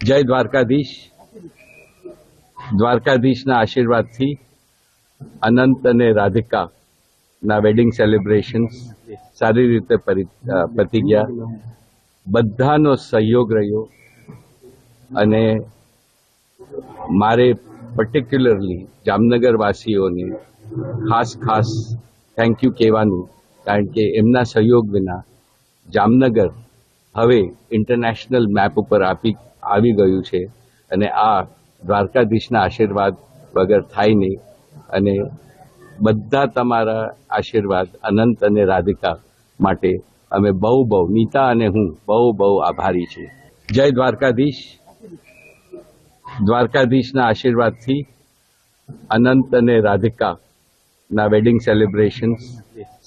જય દ્વારકાધીશ. દ્વારકાધીશના આશીર્વાદથી અનંત અને રાધિકાના વેડિંગ સેલિબ્રેશન્સ સારી રીતે પતી ગયા. બધાનો સહયોગ રહ્યો અને મારે પર્ટિક્યુલરલી જામનગર વાસીઓને ખાસ થેન્ક યુ કહેવાનું, કારણ કે એમના સહયોગ વિના જામનગર હવે ઇન્ટરનેશનલ મેપ ઉપર આવી ગયું છે અને આ દ્વારકાધીશના આશીર્વાદ વગર થાય નહીં. અને બધા તમારા આશીર્વાદ અનંત અને રાધિકા માટે અમે બહુ નીતા અને હું બહુ આભારી છીએ. જય દ્વારકાધીશ. દ્વારકાધીશના આશીર્વાદથી અનંત અને રાધિકાના વેડિંગ સેલિબ્રેશન્સ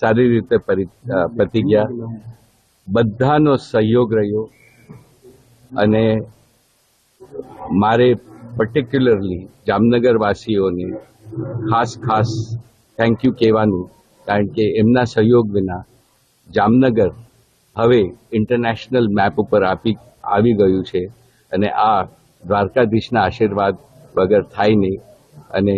સારી રીતે પતી ગયા. બધાનો સહયોગ રહ્યો અને મારે પર્ટિક્યુલરલી જામનગર વાસીઓને ખાસ થેન્ક યુ કહેવાનું, કારણ કે એમના સહયોગ વિના જામનગર હવે ઇન્ટરનેશનલ મેપ ઉપર આવી ગયું છે અને આ દ્વારકાધીશના આશીર્વાદ વગર થાય નહીં. અને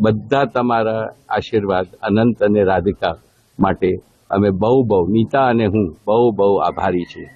બધા તમારા આશીર્વાદ અનંત અને રાધિકા માટે અમે બહુ નીતા અને હું બહુ આભારી છીએ.